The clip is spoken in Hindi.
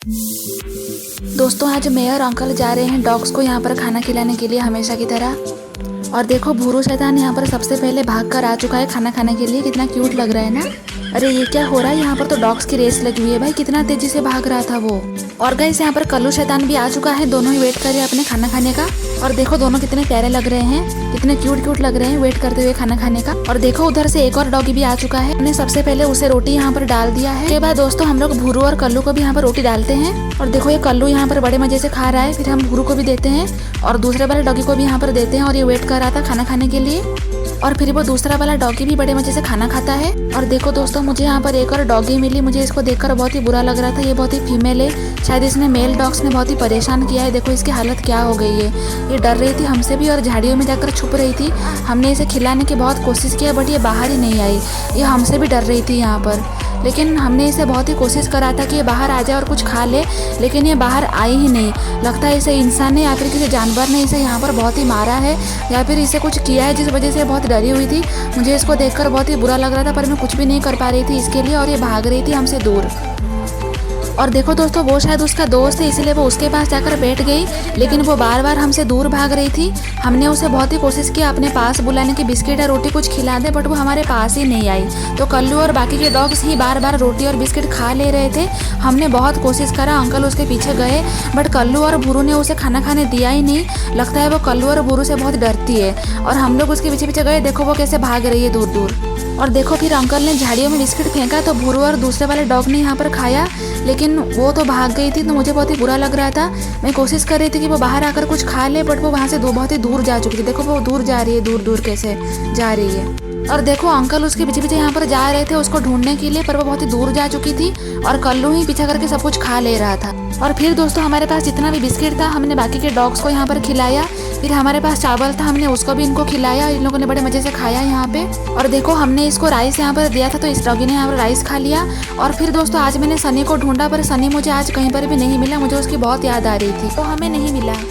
दोस्तों आज मैं और अंकल जा रहे हैं डॉग्स को यहाँ पर खाना खिलाने के लिए हमेशा की तरह। और देखो भूरू शैतान यहाँ पर सबसे पहले भाग कर आ चुका है खाना खाने के लिए। कितना क्यूट लग रहा है ना। अरे ये क्या हो रहा है, यहाँ पर तो डॉग्स की रेस लगी हुई है भाई। कितना तेजी से भाग रहा था वो। और गाइस यहाँ पर कल्लू शैतान भी आ चुका है। दोनों ही वेट कर रहे हैं अपने खाना खाने का। और देखो दोनों कितने प्यारे लग रहे हैं, कितने क्यूट लग रहे हैं वेट करते हुए खाना खाने का। और देखो उधर से एक और डॉगी भी आ चुका है। हमने सबसे पहले उसे रोटी यहाँ पर डाल दिया है। उसके बाद दोस्तों हम लोग भूरू और कल्लू को भी यहाँ पर रोटी डालते हैं। और देखो ये कल्लू यहाँ पर बड़े मजे से खा रहा है। फिर हम भूरू को भी देते हैं और दूसरे वाले डॉगी को भी यहाँ पर देते हैं। और ये वेट कर रहा था खाना खाने के लिए। और फिर वो दूसरा वाला डॉगी भी बड़े मजे से खाना खाता है। और देखो दोस्तों मुझे यहाँ पर एक और डॉगी मिली। मुझे इसको देखकर बहुत ही बुरा लग रहा था। ये बहुत ही फीमेल है, शायद इसने मेल डॉग्स ने बहुत ही परेशान किया है। देखो इसकी हालत क्या हो गई है। ये डर रही थी हमसे भी और झाड़ियों में जाकर छुप रही थी। हमने इसे खिलाने की बहुत कोशिश किया बट ये बाहर ही नहीं आई। ये हमसे भी डर रही थी यहाँ पर, लेकिन हमने इसे बहुत ही कोशिश करा था कि ये बाहर आ जाए और कुछ खा ले, लेकिन ये बाहर आई ही नहीं। लगता है इसे इंसान ने या फिर किसी जानवर ने इसे यहाँ पर बहुत ही मारा है या फिर इसे कुछ किया है जिस वजह से बहुत डरी हुई थी। मुझे इसको देखकर बहुत ही बुरा लग रहा था पर मैं कुछ भी नहीं कर पा रही थी इसके लिए। और ये भाग रही थी हमसे दूर। और देखो दोस्तों वो शायद उसका दोस्त है इसलिए वो उसके पास जाकर बैठ गई, लेकिन वो बार बार हमसे दूर भाग रही थी। हमने उसे बहुत ही कोशिश किया अपने पास बुलाने की, बिस्किट या रोटी कुछ खिला दे, बट वो हमारे पास ही नहीं आई। तो कल्लू और बाकी के डॉग्स ही बार बार रोटी और बिस्किट खा ले रहे थे। हमने बहुत कोशिश करा, अंकल उसके पीछे गए बट कल्लू और भूरू ने उसे खाना खाने दिया ही नहीं। लगता है वो कल्लू और भूरू से बहुत डरती है। और हम लोग उसके पीछे पीछे गए, देखो वो कैसे भाग रही है दूर दूर। और देखो फिर अंकल ने झाड़ियों में बिस्किट फेंका तो भूरू और दूसरे वाले डॉग ने यहाँ पर खाया, लेकिन वो तो भाग गई थी। तो मुझे बहुत ही बुरा लग रहा था। मैं कोशिश कर रही थी कि वो बाहर आकर कुछ खा ले, बट वो वहाँ से बहुत ही दूर जा चुकी थी। देखो वो दूर जा रही है, दूर दूर कैसे जा रही है। और देखो अंकल उसके पीछे पीछे यहाँ पर जा रहे थे उसको ढूंढने के लिए, पर वो बहुत ही दूर जा चुकी थी और कल्लू ही पीछा करके सब कुछ खा ले रहा था। और फिर दोस्तों हमारे पास जितना भी बिस्किट था हमने बाकी के डॉग्स को यहाँ पर खिलाया। फिर हमारे पास चावल था, हमने उसको भी इनको खिलाया। इन लोगों ने बड़े मजे से खाया यहाँ पे। और देखो हमने इसको राइस यहाँ पर दिया था तो इस डॉगी ने यहाँ पर राइस खा लिया। और फिर दोस्तों आज मैंने सनी को ढूंढा पर सनी मुझे आज कहीं पर भी नहीं मिला। मुझे उसकी बहुत याद आ रही थी तो हमें नहीं मिला।